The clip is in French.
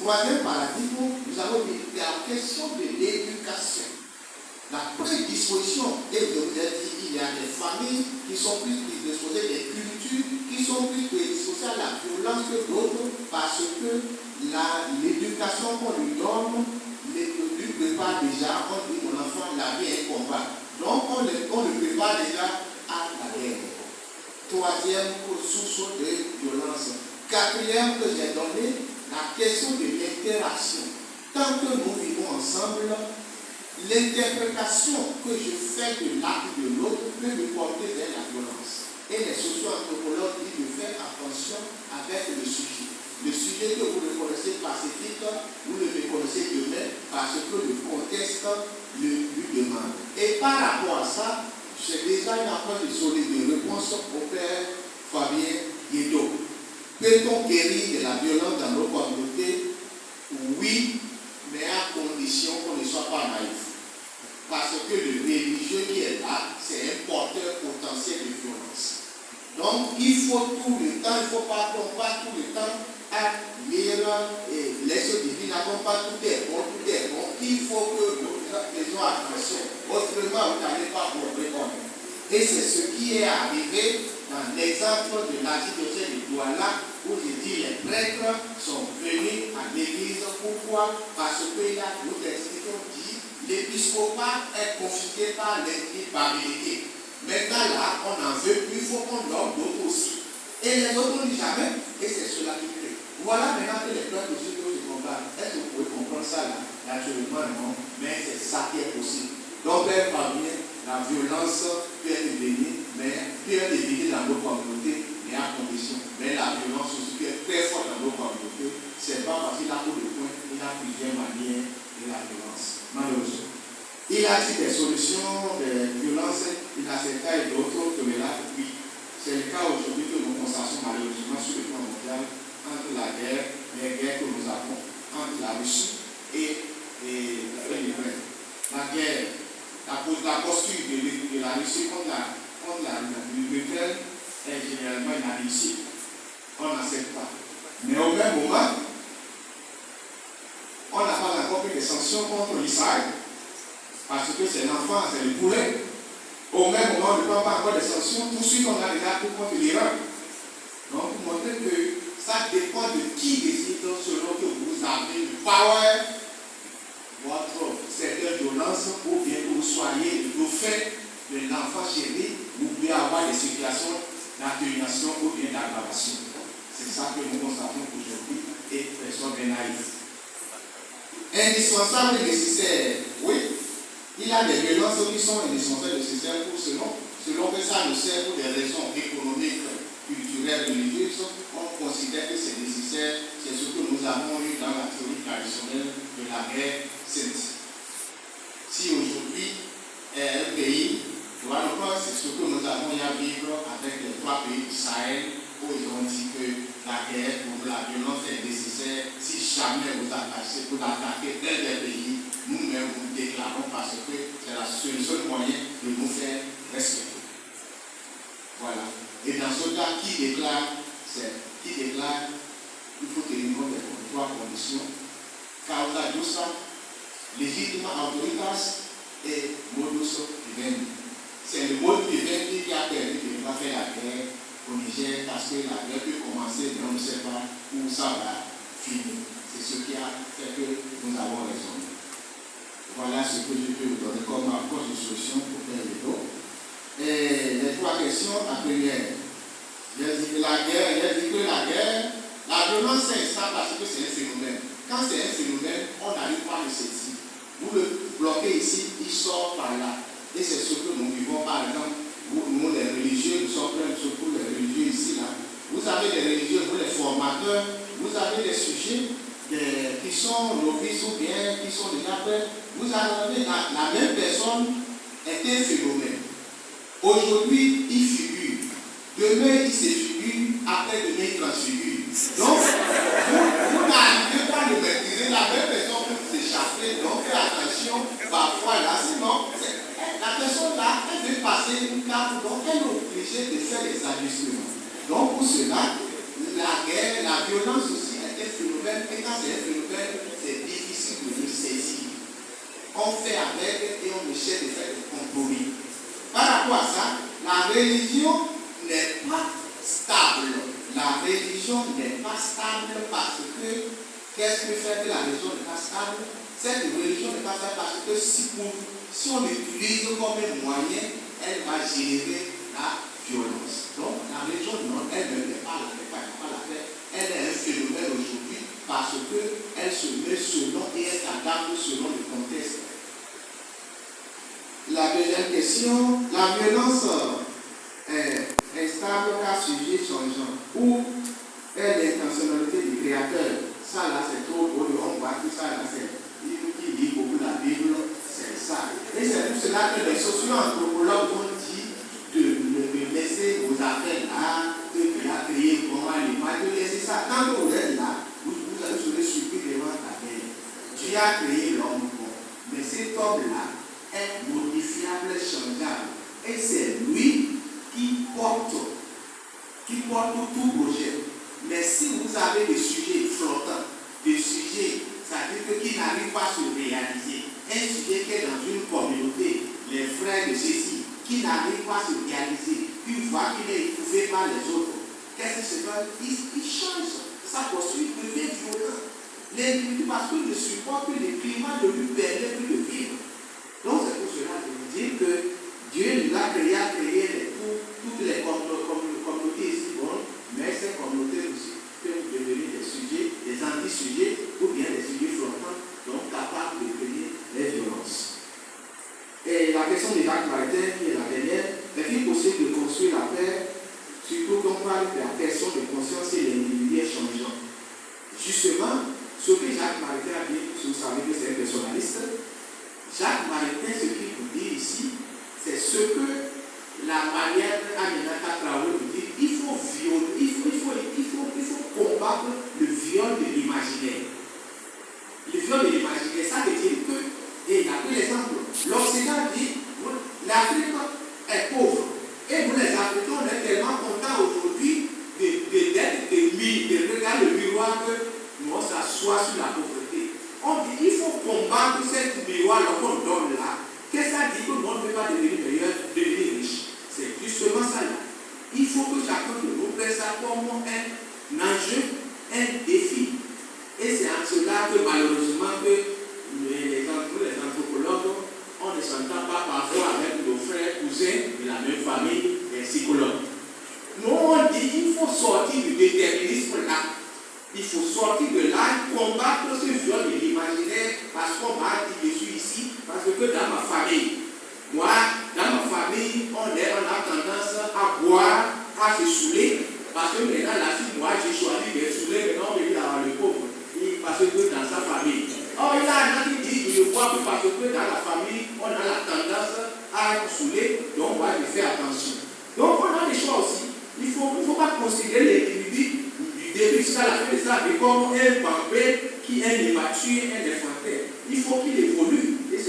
Troisième paradigme, nous avons dit la question de l'éducation. La prédisposition, et je vous ai dit, il y a des familles qui sont plus prédisposées, des cultures qui sont plus prédisposées à la violence que d'autres, parce que l'éducation qu'on lui donne lui prépare déjà, on dit mon enfant, la vie est un combat. Donc on le prépare déjà à la guerre. Troisième source de violence. Quatrième que j'ai donné, la question de l'interaction. Tant que nous vivons ensemble, l'interprétation que je fais de l'acte de l'autre peut me porter vers la violence. Et les socio-anthropologues disent de faire attention avec le sujet. Le sujet que vous le connaissez pacifique, vous le reconnaissez demain parce que le contexte lui demande. Et par rapport à ça, j'ai déjà une approche de réponse au père Fabien Guédo. Peut-on guérir de la violence dans nos communautés? Oui, mais à condition qu'on ne soit pas naïf. Parce que le religieux qui est là, c'est un porteur potentiel de violence. Donc, il faut tout le temps, il ne faut pas qu'on passe tout le temps à lire l'ex divine, à qu'on passe tout est bon, tout est bon. Il faut que nous faisions attention. Autrement, vous n'allez pas vous reconnaître. Et c'est ce qui est arrivé dans l'exemple de l'archidiocèse de Douala, où je dis les prêtres sont venus à l'église. Pourquoi? Parce qu'il y a d'autres textes qui ont dit l'épiscopat est confisqué par l'inculpabilité. Maintenant là, on en veut plus, il faut qu'on donne d'autres aussi. Et les autres on ne dit jamais, et c'est cela qui plaît. Voilà maintenant que les prêtres aussi doivent se combattre. Est-ce que vous pouvez comprendre ça là? Naturellement non, mais c'est ça qui est possible. Donc, Père Fabien, la violence peut devenir, mais peut devenir dans nos communautés, mais à condition. Mais la violence aussi peut être très forte dans nos communautés. Ce n'est pas parce qu'il a beaucoup de points, il a plusieurs manières de la violence. Malheureusement. Il a dit des solutions de violence, il a ces cas et d'autres que là, oui. C'est le cas aujourd'hui que nous constatons malheureusement sur le plan mondial entre la guerre, les guerres que nous avons entre la Russie et l'Ukraine. La guerre. La posture de la Russie contre l'Ukraine est généralement inadmissible. On n'accepte pas. Mais au même moment, on n'a pas encore pris des sanctions contre l'Israël. Parce que c'est l'enfant, c'est le poulet. Au même moment, on ne prend pas encore des sanctions. Tout ce qu'on a déjà pris contre l'Iran. Donc, pour montrer que ça dépend de qui décide selon que vous avez le power. Votre certaine violence ou bien que vous soyez le dauphin de l'enfant chéri, vous pouvez avoir des situations d'atténuation ou bien d'aggravation. C'est ça que nous constatons aujourd'hui et personne n'est naïf. Indispensable et nécessaire, oui. Il y a des violences qui sont indispensables et nécessaires selon que ça nous sert pour des raisons économiques, culturelles, religieuses. On considère que c'est nécessaire, c'est ce que nous avons eu dans la théorie traditionnelle de la guerre sainte. Si aujourd'hui un pays, c'est ce que nous avons eu à vivre avec les trois pays du Sahel, où ils ont dit que la guerre pour la violence est nécessaire. Si jamais vous attaquez un des pays, nous-mêmes vous déclarons parce que c'est le seul moyen de nous faire respecter. Voilà. Et dans ce cas, qui déclare, il faut tenir compte des trois conditions. Causa justa, legítima autoritas et modus vivendi. C'est le mode vivendi qui a permis de ne pas faire la guerre au Niger parce que la guerre peut commencer, mais on ne sait pas où ça va finir. C'est ce qui a fait que nous avons raison. Voilà ce que je peux vous donner comme approche de solution pour faire les dos. Et les trois questions, la première, j'ai dit que la guerre, la violence c'est ça parce que c'est un phénomène. Quand c'est un phénomène, on n'arrive pas à le saisir. Vous le bloquez ici, il sort par là. Et c'est ce que nous vivons par exemple. Nous les religieux, nous sommes pleins, surtout les religieux ici là. Vous avez des religieux, vous les formateurs, vous avez des sujets qui sont novices ou bien qui sont déjà prêts. Vous avez la même personne est un phénomène. Aujourd'hui, il figure. Demain, il se figure. Après-demain, il transfigure. Donc, vous n'arrivez pas à le maîtriser. La même personne peut s'échapper. Donc, faites attention. Parfois, là, sinon, la personne là, elle veut passer une carte. Donc, elle est obligée de faire des ajustements. Donc, pour cela, la guerre, la violence aussi est un phénomène Et quand c'est un phénomène, c'est difficile de le saisir. On fait avec et on essaie de faire des compromis. Par rapport à ça, la religion n'est pas stable. La religion n'est pas stable parce que, qu'est-ce que fait que la religion n'est pas stable? Cette religion n'est pas stable parce que si on l'utilise comme un moyen, elle va générer la violence. Donc la religion, non, elle ne fait pas la paix. Elle est un phénomène aujourd'hui parce qu'elle se met selon et elle s'adapte selon le contexte. La deuxième question, la violence est stable car sujet changeant. Ou est l'intentionnalité du créateur? Ça là c'est trop beau, on voit que ça là c'est, il lit beaucoup la Bible, c'est ça. Et c'est pour cela que les socio-anthropologues ont dit de laisser vos affaires là, que Dieu a créé comment l'image, de laisser ça. Quand vous êtes là, vous serez surpris devant la terre. Dieu a créé l'homme bon. Mais cet homme-là est modifiable, changeable. Et c'est lui qui porte tout projet. Mais si vous avez des sujets flottants, des sujets, c'est-à-dire qui n'arrivent pas à se réaliser, un sujet qui est dans une communauté, les frères de ceci, qui n'arrivent pas à se réaliser, une fois qu'il est éprouvé par les autres, qu'est-ce qui se passe? Il change. Sa posture devient violente. L'individu, parce qu'il ne supporte que le climat ne lui permet plus de vivre. Donc c'est pour cela que je dis que Dieu l'a créé toutes les communautés ici, bon, mais ces communautés aussi peuvent devenir des sujets, des anti-sujets ou bien des sujets flottants, donc capables de créer les violences. Et la question de Jacques Maritain, qui est la dernière, est-il possible de construire la paix, surtout qu'on parle de la question de conscience et l'individu est changeant? Justement, ce que Jacques Maritain a dit, vous savez que c'est un personnaliste, Jacques Maritain, ce qu'il vous dit ici, c'est ce que la manière Aminata Traoré vous dit, il faut combattre le viol de l'imaginaire. Le viol de l'imaginaire, ça veut dire que, et il a pris l'exemple, l'Occident dit, l'Afrique est pauvre. Et vous les Africains, on est tellement contents aujourd'hui de regarder le miroir que nous s'assoit sur la pauvreté. On dit il faut combattre cette miroir qu'on donne là. Qu'est-ce que ça dit que le monde ne peut pas devenir meilleur, devenir riche? C'est justement ça là. Il faut que chacun de nous prenne ça comme un enjeu, un défi. Et c'est en cela que malheureusement que les anthropologues, on ne s'entend pas parfois avec nos frères, cousins de la même famille, les psychologues. Nous on dit il faut sortir du déterminisme là. Il faut sortir de là, combattre ce viol de l'imaginaire parce qu'on m'a dit je suis ici, parce que dans ma famille, moi, dans ma famille, on a tendance à boire, à se saouler, parce que maintenant, là, si moi j'ai choisi de saouler, maintenant on me dit d'avoir le pauvre, parce que dans sa famille. Or, il y a un qui dit je ne bois plus parce que dans la famille, on a la tendance à saouler, donc moi je fais attention. Donc, on a des choix aussi. Il ne faut pas considérer l'individu début jusqu'à la fin de ça, comme un bambin qui est immature, un infantin. Il faut qu'il